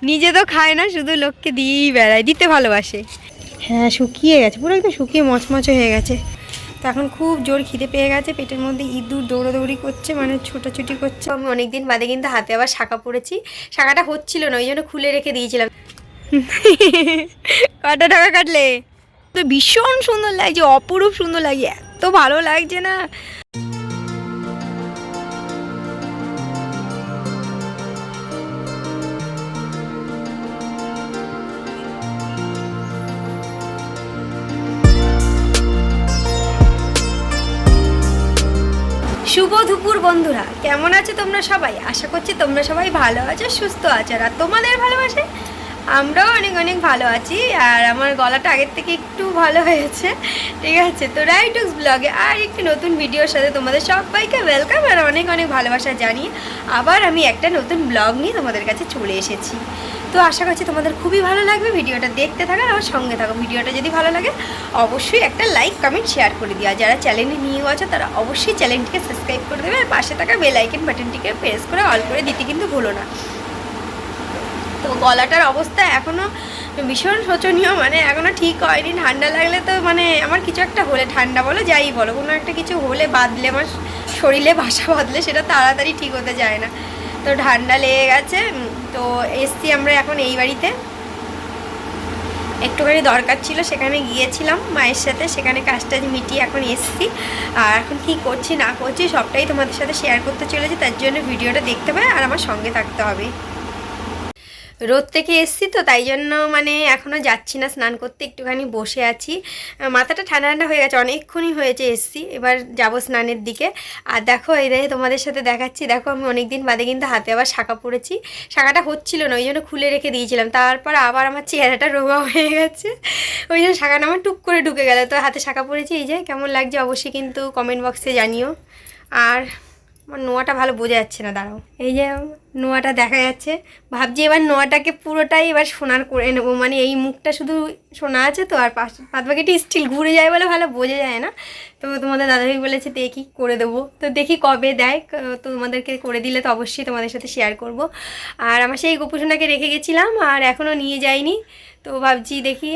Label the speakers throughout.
Speaker 1: নিজে তো খায় না, শুধু লোককে দিয়েই বেড়ায়, দিতে ভালোবাসে। হ্যাঁ শুকিয়ে গেছে পুরো, একদম শুকিয়ে মচমচে হয়ে গেছে। তো এখন খুব জোর খিদে পেয়ে গেছে, পেটের মধ্যে ইঁদুর দৌড়াদৌড়ি করছে, মানে ছোটাছুটি করছে। আমি অনেকদিন বাদে কিন্তু হাতে আবার শাঁখা পড়েছি, শাঁখাটা হচ্ছিল না, ওই জন্য খুলে রেখে দিয়েছিলাম। কত টাকা কাটলে? তো ভীষণ সুন্দর লাগছে, অপরূপ সুন্দর লাগছে, এত ভালো লাগছে না। শুভ দুপুর বন্ধুরা, কেমন আছো তোমরা সবাই? আশা করছি তোমরা সবাই ভালো আছো, সুস্থ আছো, আর তোমাদের ভালোবাসে আমরাও অনেক অনেক ভালো আছি। আর আমার গলাটা আগের থেকে একটু ভালো হয়েছে, ঠিক আছে? তো রাইটুক্স ব্লগে আর একটি নতুন ভিডিওর সাথে তোমাদের সবাইকে ওয়েলকাম আর অনেক অনেক ভালোবাসা জানিয়ে আবার আমি একটা নতুন ব্লগ নিয়ে তোমাদের কাছে চলে এসেছি। তো আশা করছি তোমাদের খুবই ভালো লাগবে, ভিডিওটা দেখতে থাকো আর আমার সঙ্গে থাকো। ভিডিওটা যদি ভালো লাগে অবশ্যই একটা লাইক কমেন্ট শেয়ার করে দিও, যারা চ্যানেলে নিয়ে আছো তারা অবশ্যই চ্যানেলটিকে সাবস্ক্রাইব করে দেবে, আর পাশে থাকা বেল আইকন বাটনটিকে প্রেস করে অল করে দিতে কিন্তু ভুলো না। তো গলাটার অবস্থা এখনও ভীষণ শোচনীয়, মানে এখনও ঠিক হয়নি। ঠান্ডা লাগলে তো মানে আমার কিছু একটা হলে, ঠান্ডা বলো যাই বলো, কোনো একটা কিছু হলে বাঁধলে, আমার শরীরে বাসা বাঁধলে সেটা তাড়াতাড়ি ঠিক হতে যায় না। তো ঠান্ডা লেগে গেছে। তো এসছি আমরা এখন এই বাড়িতে, একটুখানি দরকার ছিল, সেখানে গিয়েছিলাম মায়ের সাথে, সেখানে কাজটা মিটিয়ে এখন এসছি। আর এখন কী করছি না করছি সবটাই তোমাদের সাথে শেয়ার করতে চলেছি, তার জন্য ভিডিওটা দেখতে হবে আর আমার সঙ্গে থাকতে হবে। রোদ থেকে এসছি তো তাই জন্য মানে এখনও যাচ্ছি না স্নান করতে, একটুখানি বসে আছি। মাথাটা ঠান্ডা ঠান্ডা হয়ে গেছে, অনেকক্ষণই হয়েছে এসছি, এবার যাব স্নানের দিকে। আর দেখো এই দেখে তোমাদের সাথে দেখাচ্ছি, দেখো আমি অনেক দিন বাদে কিন্তু হাতে আবার শাঁখা পড়েছি, শাঁখাটা হচ্ছিল না ওই জন্য খুলে রেখে দিয়েছিলাম। তারপর আবার আমার চেহারাটা রোগা হয়ে গেছে, ওই জন্য শাঁখাটা আমার টুক করে ঢুকে গেল। তো হাতে শাঁখা পড়েছি, এই যে কেমন লাগছে অবশ্যই কিন্তু কমেন্ট বক্সে জানিও। আর আমার নোয়াটা ভালো বোঝা যাচ্ছে না, দাঁড়াও, এই যে নোয়াটা দেখা যাচ্ছে। ভাবছি এবার নোয়াটাকে পুরোটাই এবার সোনার করে নেবো, মানে এই মুখটা শুধু সোনা আছে তো, আর বাদ বাকিটি স্টিল ঘুরে যায় বলে ভালো বোঝা যায় না। তো তোমাদের দাদাভাই বলেছে দেখি করে দেবো, তো দেখি কবে দেয়। তো তোমাদেরকে করে দিলে তো অবশ্যই তোমাদের সাথে শেয়ার করব। আর আমার সেই গোপুসোনাকে রেখে গেছিলাম আর এখনও নিয়ে যাইনি, তো ভাবছি দেখি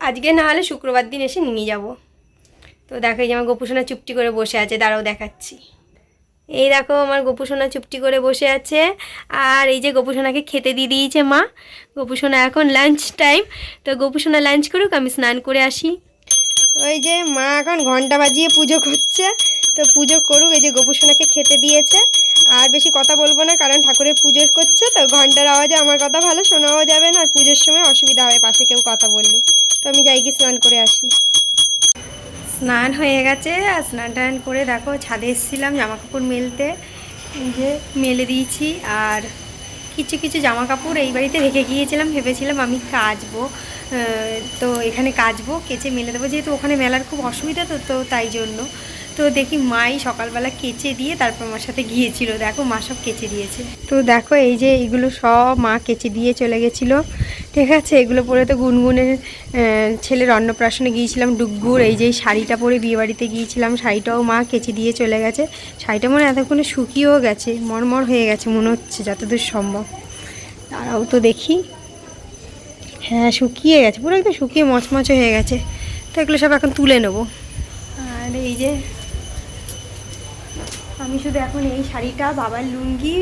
Speaker 1: আজকে না হলে শুক্রবার দিন এসে নিয়ে যাব। তো দেখো এই যে আমার গোপুসোনা চুপটি করে বসে আছে, দাঁড়াও দেখাচ্ছি। এই দেখো আমার গোপুসোনা চুপটি করে বসে আছে, আর এই যে গোপুসোনাকে খেতে দিয়ে দিয়েছে মা। গোপুসোনা এখন লাঞ্চ টাইম, তো গোপুসোনা লাঞ্চ করুক, আমি স্নান করে আসি। তো এই যে মা এখন ঘন্টা বাজিয়ে পুজো করছে, তো পুজো করুক। এই যে গোপুসোনাকে খেতে দিয়েছে, আর বেশি কথা বলবো না কারণ ঠাকুরের পুজো করছে, তো ঘন্টার আওয়াজে আমার কথা ভালো শোনাও যাবে না, আর পুজোর সময় অসুবিধা হবে পাশে কেউ কথা বললে। তো আমি যাই কি স্নান করে আসি। স্নান হয়ে গেছে, আর স্নান টান করে দেখো ছাদে এসেছিলাম জামা কাপড় মেলতে, এই যে মেলে দিয়েছি। আর কিছু কিছু জামা কাপড় এই বাড়িতে রেখে গিয়েছিলাম, ভেবেছিলাম আমি কাচবো, তো এখানে কাচবো, কেচে মেলে দেবো, যেহেতু ওখানে মেলার খুব অসুবিধা তো তো তাই জন্য। তো দেখি মাই সকালবেলা কেচে দিয়ে তারপর আমার সাথে গিয়েছিল, দেখো মা সব কেচে দিয়েছে। তো দেখো এই যে এগুলো সব মা কেচে দিয়ে চলে গেছিলো, ঠিক আছে? এগুলো পরে তো গুনগুনের ছেলের অন্নপ্রাশনে গিয়েছিলাম ডুগ্গুর, এই যে শাড়িটা পরে বিয়েবাড়িতে গিয়েছিলাম, শাড়িটাও মা কেচে দিয়ে চলে গেছে। শাড়িটা মনে এতক্ষণে শুকিয়েও গেছে, মরমর হয়ে গেছে মনে হচ্ছে যতদূর সম্ভব। তারাও তো দেখি, হ্যাঁ শুকিয়ে গেছে পুরো, একদম শুকিয়ে মচমচে হয়ে গেছে। তো এগুলো সব এখন তুলে নেবো। আর এই যে আমি শুধু এখন এই শাড়িটা, বাবার লুঙ্গি,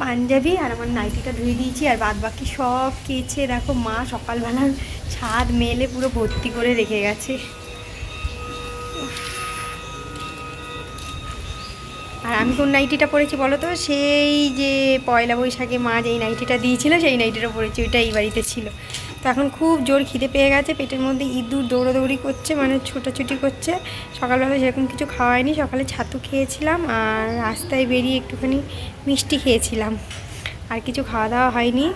Speaker 1: পাঞ্জাবি আর আমার নাইটিটা ধুয়ে দিয়েছি, আর বাদ বাকি সব কেচে দেখো মা সকালবেলা ছাদ মেলে পুরো ভর্তি করে রেখে গেছে। আর আমি কোন নাইটিটা পরেছি বলো তো? সেই যে পয়লা বৈশাখে মা যেই নাইটিটা দিয়েছিল সেই নাইটিটা পরেছি, ওইটা এই বাড়িতে ছিল। তো এখন খুব জোর খিদে পেয়ে গেছে, পেটের মধ্যে ইঁদুর দৌড়াদৌড়ি করছে, মানে ছোটাছুটি করছে। সকালবেলা সেরকম কিছু খাওয়াইনি, সকালে ছাতু খেয়েছিলাম আর রাস্তায় বেরিয়ে একটুখানি মিষ্টি খেয়েছিলাম, আর কিছু খাওয়া দাওয়া হয়নি।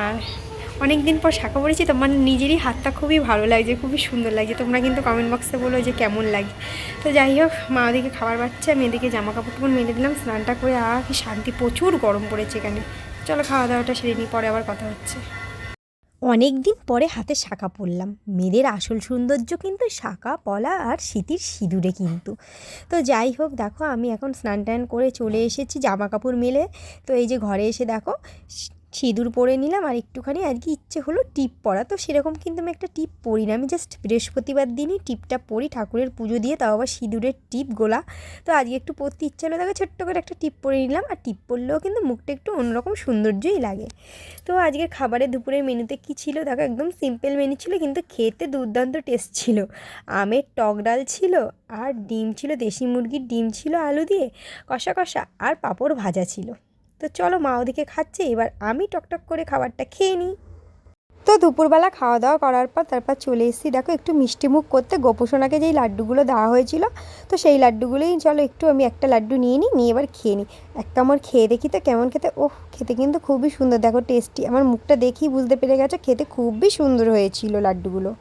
Speaker 1: আর অনেক দিন পর শাঁখা পড়েছি তো মানে নিজেরই হাতটা খুবই ভালো লাগছে, খুবই সুন্দর লাগছে। তোমরা কিন্তু কমেন্ট বক্সে বলো যে কেমন লাগে। তো যাই হোক, মা ওদিকে খাবার পাচ্ছে, আমি এদিকে জামা কাপড় টুকুন মেলে দিলাম, স্নানটা করে। আর কি শান্তি, প্রচুর গরম পড়েছে এখানে। চলো খাওয়া দাওয়াটা সেরে নিই, পরে আবার কথা হচ্ছে।
Speaker 2: অনেক দিন পরে হাতে শাঁখা পরলাম। মেয়েদের আসল সৌন্দর্য কিন্তু শাঁখা পলা আর সিঁথির সিঁদুরে কিন্তু। তো যাই হোক, দেখো আমি এখন স্নান টান করে চলে এসেছি জামা কাপড় মেলে। তো এই যে ঘরে এসে দেখো সিঁদুর পরে নিলাম আর একটুখানি আজকে ইচ্ছে হলো টিপ পরা। তো সেরকম কিন্তু আমি একটা টিপ পরি না, আমি জাস্ট বৃহস্পতিবার দিনই টিপটা পরি, ঠাকুরের পুজো দিয়ে, তাও আবার সিঁদুরের টিপ গোলা। তো আজকে একটু পরতে ইচ্ছে হলো, দেখো ছোট্ট করে একটা টিপ পরে নিলাম। আর টিপ পরলেও কিন্তু মুখটা একটু অন্যরকম সৌন্দর্যই লাগে। তো আজকে খাবারে দুপুরের মেনুতে কী ছিল দেখো, একদম সিম্পল মেনু ছিল কিন্তু খেতে দুর্দান্ত টেস্ট ছিল। আমের টক ডাল ছিল, আর ডিম ছিল, দেশি মুরগির ডিম ছিল আলু দিয়ে কষা কষা, আর পাঁপড় ভাজা ছিল। তো চলো, মা ওদিকে খাচ্ছে, এবার আমি টকটক করে খাবারটা খেয়ে নিই। তো দুপুরবেলা খাওয়া দাওয়া করার পর তারপর চলে এসেছি দেখো একটু মিষ্টিমুখ করতে। গোপুসোনাকে যেই লাড্ডুগুলো দেওয়া হয়েছিল, তো সেই লাড্ডুগুলোই চলো একটু আমি একটা লাড্ডু নিয়ে নিয়ে এবার খেয়ে নিই। এক কামড় খেয়ে দেখি তো কেমন খেতে। ওহ, খেতে কিন্তু খুবই সুন্দর, দেখো টেস্টি। আমার মুখটা দেখেই বুঝতে পেরে গেছে খেতে খুবই সুন্দর হয়েছিল লাড্ডুগুলো।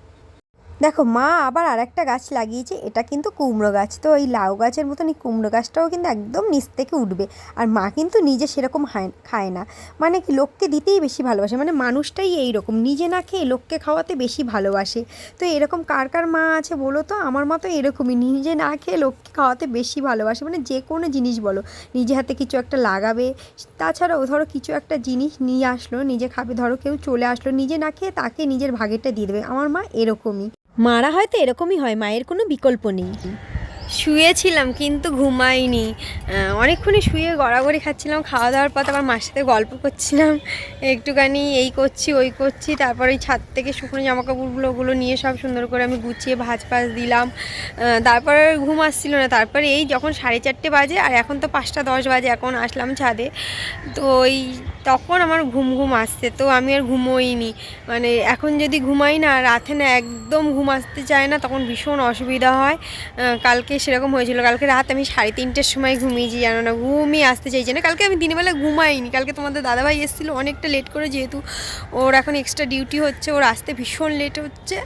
Speaker 2: দেখো মা আবার আর একটা গাছ লাগিয়েছে, এটা কিন্তু কুমড়ো গাছ। তো এই লাউ গাছের মতন এই কুমড়ো গাছটাও কিন্তু একদম নিচ থেকে উঠবে। আর মা কিন্তু নিজে সেরকম খায় না, মানে কি লোককে দিতেই বেশি ভালোবাসে, মানে মানুষটাই এইরকম, নিজে না খেয়ে লোককে খাওয়াতে বেশি ভালোবাসে। তো এরকম কার কার মা আছে বলো তো? আমার মা তো এরকমই, নিজে না খেয়ে লোককে খাওয়াতে বেশি ভালোবাসে। মানে যে কোনো জিনিস বলো, নিজে হাতে কিছু একটা লাগাবে। তাছাড়াও ধরো কিছু একটা জিনিস নিয়ে আসলো, নিজে খাবে, ধরো কেউ চলে আসলো, নিজে না খেয়ে তাকে নিজের ভাগেরটা দিয়ে দেবে। আমার মা এরকমই, মারা হয়তো এরকমই হয়, মায়ের কোনো বিকল্প নেই।
Speaker 1: শুয়েছিলাম কিন্তু ঘুমাইনি, অনেকক্ষণই শুয়ে গড়াগড়ি খাচ্ছিলাম। খাওয়া দাওয়ার পর আবার মার সাথে গল্প করছিলাম একটুখানি, এই করছি ওই করছি। তারপর ওই ছাদ থেকে শুকনো জামাকাপড়গুলো নিয়ে সব সুন্দর করে আমি গুছিয়ে ভাঁজ দিলাম। তারপর ঘুম আসছিল না। তারপরে এই যখন 4:30 বাজে, আর এখন তো 5:10 বাজে, এখন আসলাম ছাদে। তো ওই তখন আমার ঘুম আসছে, তো আমি আর ঘুমোইনি। মানে এখন যদি ঘুমাই না, রাতে না একদম ঘুম আসতে চায় না, তখন ভীষণ অসুবিধা হয়। কালকে সেরকম হয়েছিল, কালকে রাত আমি 3:30-র সময় ঘুমিয়েছি, জানো না, ঘুমই আসতে চাইছে না। কালকে আমি দিনের বেলা ঘুমাইনি, কালকে তোমাদের দাদাভাই এসেছিলো অনেকটা লেট করে, যেহেতু ওর এখন এক্সট্রা ডিউটি হচ্ছে, ওর আসতে ভীষণ লেট হচ্ছে।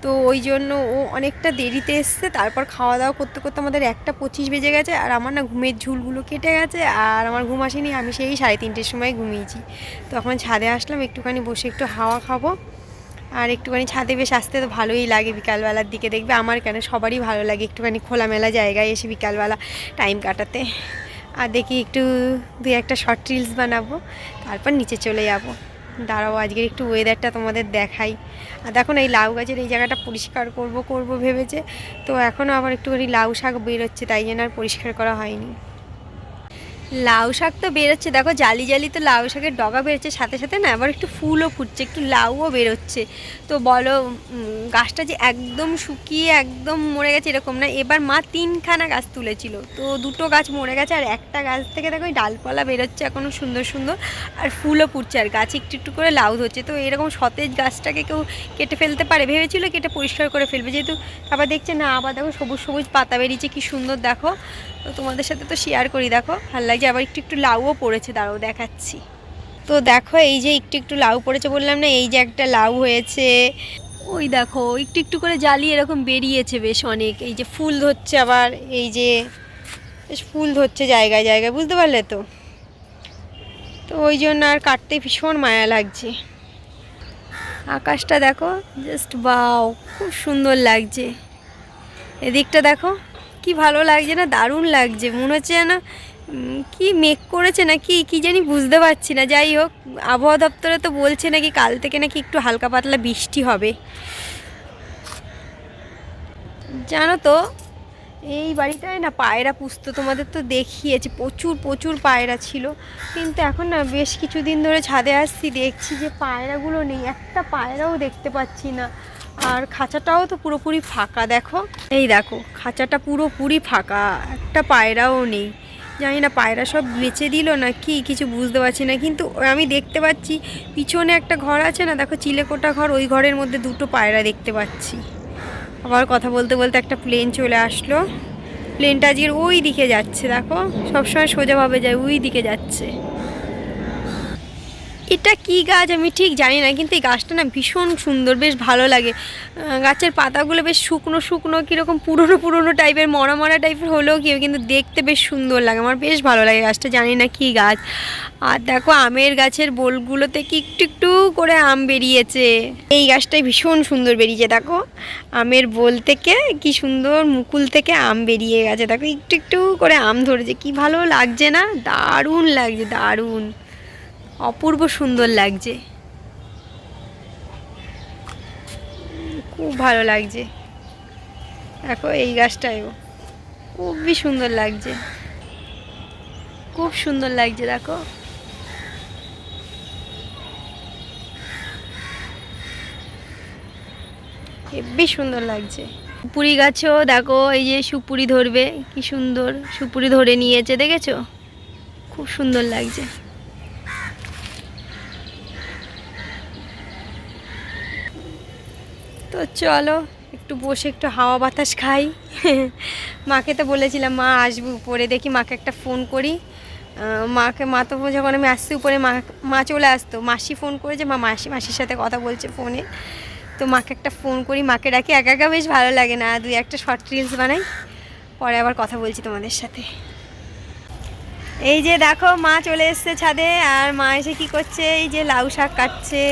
Speaker 1: তো ওই জন্য ও অনেকটা দেরিতে এসছে। তারপর খাওয়া দাওয়া করতে করতে আমাদের 1:25 বেজে গেছে, আর আমার না ঘুমের ঝুলগুলো কেটে গেছে, আর আমার ঘুম আসেনি। আমি সেই 3:30-র সময় ঘুমিয়েছি। তো এখন ছাদে আসলাম একটুখানি বসে একটু হাওয়া খাবো। আর একটুখানি ছাদে বেশ আসতে তো ভালোই লাগে বিকালবেলার দিকে, দেখবে আমার কেন সবারই ভালো লাগে একটুখানি খোলামেলা জায়গায় এসে বিকালবেলা টাইম কাটাতে। আর দেখি একটু 2-1টা শর্ট রিলস বানাবো, তারপর নিচে চলে যাবো। দাঁড়াও আজকের একটু ওয়েদারটা তোমাদের দেখাই। আর দেখো না, এই লাউ গাছের এই জায়গাটা পরিষ্কার করব ভেবেছে, তো এখনও আবার একটুখানি লাউ শাক বেরোচ্ছে, তাই জন্য আর পরিষ্কার করা হয়নি। লাউ শাক তো বেরোচ্ছে, দেখো জালি জালি তো লাউ শাকের ডগা বেরোচ্ছে, সাথে সাথে না আবার একটু ফুলও ফুটছে, একটু লাউও বেরোচ্ছে। তো বলো, গাছটা যে একদম শুকিয়ে একদম মরে গেছে এরকম না। এবার মা 3খানা গাছ তুলেছিল, তো 2টো গাছ মরে গেছে, আর একটা গাছ থেকে দেখো ডালপালা বেরোচ্ছে এখনও সুন্দর সুন্দর, আর ফুলও ফুটছে, আর গাছে একটু একটু করে লাউ ধরছে। তো এরকম সতেজ গাছটাকে কেউ কেটে ফেলতে পারে? ভেবেছিল কেটে পরিষ্কার করে ফেলবে, যেহেতু আবার দেখছে না, আবার দেখো সবুজ সবুজ পাতা বেরিয়েছে, কি সুন্দর দেখো। তো তোমাদের সাথে তো শেয়ার করি, দেখো ভালো লাগছে। আবার একটু একটু লাউও পড়েছে, দাঁড়াও দেখাচ্ছি। তো দেখো এই যে একটু একটু লাউ পড়েছে বললাম না, এই যে একটা লাউ হয়েছে, ওই দেখো একটু একটু করে জালি এরকম বেরিয়েছে বেশ অনেক। এই যে ফুল ধরছে, আবার এই যে বেশ ফুল ধরছে জায়গায় জায়গায়, বুঝতে পারলে তো? তো ওই জন্য আর কাটতে ভীষণ মায়া লাগছে। আকাশটা দেখো জাস্ট বাও, খুব সুন্দর লাগছে। এদিকটা দেখো কি ভালো লাগছে না, দারুণ লাগছে। মনে হচ্ছে যেন কি মেঘ করেছে নাকি কি জানি, বুঝতে পারছি না। যাই হোক, আবহাওয়া দপ্তরে তো বলছে নাকি কাল থেকে নাকি একটু হালকা পাতলা বৃষ্টি হবে। জানো তো, এই বাড়িটায় না পায়রা পুষতো, তোমাদের তো দেখিয়েছি, প্রচুর প্রচুর পায়রা ছিল। কিন্তু এখন না বেশ কিছুদিন ধরে ছাদে আসছি, দেখছি যে পায়রাগুলো নেই, একটা পায়রাও দেখতে পাচ্ছি না। আর খাঁচাটাও তো পুরোপুরি ফাঁকা, দেখো এই দেখো খাঁচাটা পুরোপুরি ফাঁকা, একটা পায়রাও নেই। জানি না পায়রা সব বেচে দিল না কি, কিছু বুঝতে পারছি না। কিন্তু আমি দেখতে পাচ্ছি পিছনে একটা ঘর আছে না, দেখো চিলেকোটা ঘর, ওই ঘরের মধ্যে 2টো পায়রা দেখতে পাচ্ছি। আবার কথা বলতে বলতে একটা প্লেন চলে আসলো, প্লেনটা আজকের ওই দিকে যাচ্ছে, দেখো সবসময় সোজাভাবে যায়, ওই দিকে যাচ্ছে। এটা কি গাছ আমি ঠিক জানি না, কিন্তু এই গাছটা না ভীষণ সুন্দর, বেশ ভালো লাগে। গাছের পাতাগুলো বেশ শুকনো শুকনো, কীরকম পুরনো পুরনো টাইপের, মরা মরা টাইপের হলেও কি, কিন্তু দেখতে বেশ সুন্দর লাগে, আমার বেশ ভালো লাগে গাছটা, জানি না কি গাছ। আর দেখো আমের গাছের বোলগুলো থেকে একটু একটু করে আম বেরিয়েছে, এই গাছটাই ভীষণ সুন্দর বেরিয়েছে। দেখো আমের বোল থেকে কি সুন্দর মুকুল থেকে আম বেরিয়ে গেছে, দেখো একটু একটু করে আম ধরেছে, কি ভালো লাগছে না, দারুণ লাগছে দারুণ। অপূর্ব সুন্দর লাগছে, খুব ভালো লাগছে। দেখো এই গাছটাও খুবই সুন্দর লাগছে, খুব সুন্দর লাগছে। দেখো হেব্বি সুন্দর লাগছে। সুপুরি গাছও দেখো, এই যে সুপুরি ধরবে, কি সুন্দর সুপুরি ধরে নিয়েছে, দেখেছো? খুব সুন্দর লাগছে। তো চলো একটু বসে একটু হাওয়া বাতাস খাই। মাকে তো বলেছিলাম মা আসবো উপরে, দেখি মাকে একটা ফোন করি। মা তো যখন আমি আসছি উপরে মা চলে আসতো, মাসি ফোন করেছে, মাসির সাথে কথা বলছে ফোনে। তো মাকে একটা ফোন করি, মাকে ডাকি, একা একা বেশ ভালো লাগে না, দুই একটা শর্ট রিলস বানাই, পরে আবার কথা বলছি তোমাদের সাথে। এই যে দেখো মা চলে এসছে ছাদে, আর মা এসে কি করছে, এই যে লাউ শাক কাটছে।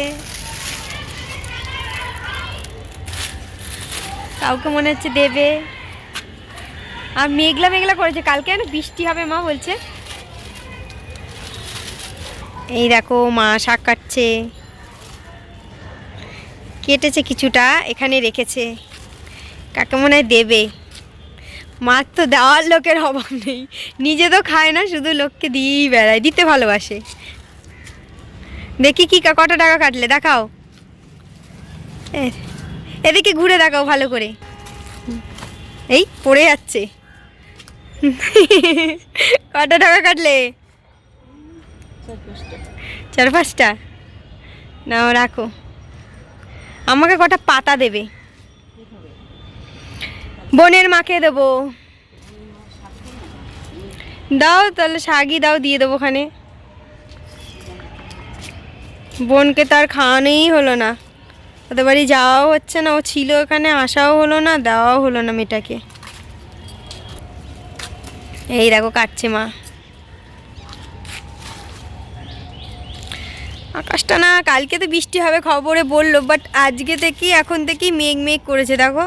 Speaker 1: কাউকে মনে হচ্ছে দেবে, আর মেঘলা মেঘলা করেছে, কালকে না বৃষ্টি হবে মা বলছে। এই দেখো মা শাক কাটছে, কেটেছে কিছুটা, এখানে রেখেছে, কাকে মনে হয় দেবে। মার তো দেওয়ার লোকের অভাব নেই, নিজে তো খায় না, শুধু লোককে দিয়েই বেড়ায়, দিতে ভালোবাসে। দেখি কি কত টাকা কাটলে দেখাও, এদিকে ঘুরে দেখাও ভালো করে। এই পড়ে যাচ্ছে। কত টাকা কাটলে? 4-5টা নাও, রাখো। আমাকে কটা পাতা দেবে, বোনের মাকে দেবো। দাও তাহলে, শাকই দাও, দিয়ে দেবো ওখানে। বোনকে তো আর খাওয়ানোই হলো না, ওদের বাড়ি যাওয়াও হচ্ছে না, ও ছিল এখানে, আসাও হলো না, দেওয়াও হলো না মেয়েটাকে। এই দেখো কাটছে মা। আকাশটা না কালকে তো বৃষ্টি হবে খবরে বললো, বাট আজকে থেকেই এখন থেকেই মেঘ মেঘ করেছে। দেখো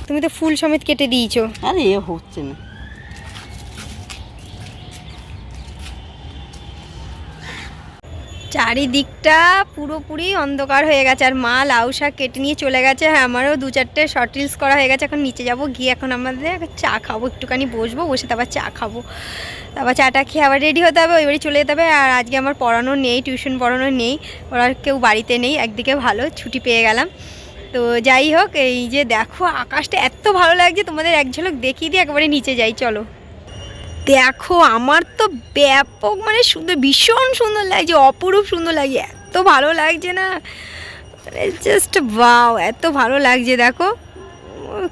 Speaker 1: তুমি তো ফুল সমেত কেটে দিয়েছো।
Speaker 3: আরে এ হচ্ছে না,
Speaker 1: চারিদিকটা পুরোপুরি অন্ধকার হয়ে গেছে, আর মা লাউ শাক কেটে নিয়ে চলে গেছে। হ্যাঁ, আমারও 2-4টে শর্ট রিলস করা হয়ে গেছে। এখন নিচে যাব, গিয়ে এখন আমাদের চা খাবো, একটুখানি বসবো, বসে তারপর চা খাবো, তারপর চাটা খেয়ে আবার রেডি হতে হবে, ওই বাড়ি চলে যেতে হবে। আর আজকে আমার পড়ানো নেই, টিউশন পড়ানো নেই, ওরা কেউ বাড়িতে নেই, একদিকে ভালো ছুটি পেয়ে গেলাম। তো যাই হোক, এই যে দেখো আকাশটা এত ভালো লাগছে, তোমাদের এক ঝলক দেখিয়ে দিয়ে একবারে নিচে যাই চলো। দেখো আমার তো ব্যাপক মানে সুন্দর, ভীষণ সুন্দর লাগছে, অপরূপ সুন্দর লাগছে, এত ভালো লাগছে না, জাস্ট ওয়াও, এত ভালো লাগছে। দেখো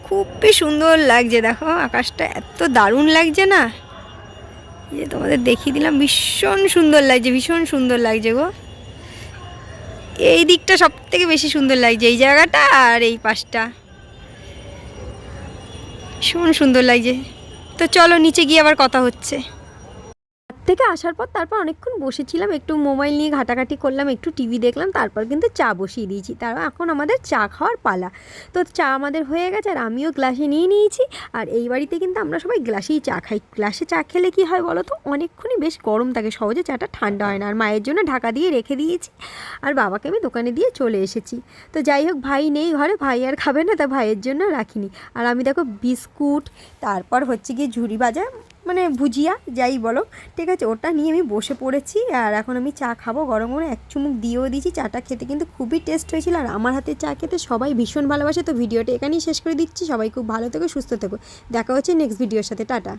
Speaker 1: খুবই সুন্দর লাগছে, দেখো আকাশটা এত দারুণ লাগছে না, যে তোমাদের দেখিয়ে দিলাম, ভীষণ সুন্দর লাগছে, ভীষণ সুন্দর লাগছে গো। এই দিকটা সব থেকে বেশি সুন্দর লাগছে, এই জায়গাটা আর এই পাশটা ভীষণ সুন্দর লাগছে। তো চলো নিচে গিয়ে আবার কথা হচ্ছে। থেকে আসার পর তারপর অনেকক্ষণ বসেছিলাম, একটু মোবাইল নিয়ে ঘাটাঘাটি করলাম, একটু টিভি দেখলাম, তারপর কিন্তু চা বসিয়ে দিয়েছি। তারপর এখন আমাদের চা খাওয়ার পালা। তো চা আমাদের হয়ে গেছে, আর আমিও গ্লাসে নিয়ে নিয়েছি। আর এই বাড়িতে কিন্তু আমরা সবাই গ্লাসেই চা খাই। গ্লাসে চা খেলে কি হয় বলো তো, অনেকক্ষণই বেশ গরম থাকে, সহজে চাটা ঠান্ডা হয় না। আর মায়ের জন্য ঢাকা দিয়ে রেখে দিয়েছি, আর বাবাকে আমি দোকানে দিয়ে চলে এসেছি। তো যাই হোক, ভাই নেই ঘরে, ভাই আর খাবে না, তা ভাইয়ের জন্য রাখিনি। আর আমি দেখো বিস্কুট, তারপর হচ্ছে গিয়ে ঝুরি ভাজা, মানে ভুজিয়া যাই বলো, ঠিক আছে, ওটা নিয়ে আমি বসে পড়েছি। আর এখন আমি চা খাবো, গরম গরম এক চুমুক দিয়েও দিয়েছি। চাটা খেতে কিন্তু খুবই টেস্ট হয়েছিল, আর আমার হাতে চা খেতে সবাই ভীষণ ভালোবাসে। তো ভিডিওটা এখানেই শেষ করে দিচ্ছি। সবাই খুব ভালো থেকো, সুস্থ থেকো, দেখা হচ্ছে নেক্সট ভিডিওর সাথে, টাটা।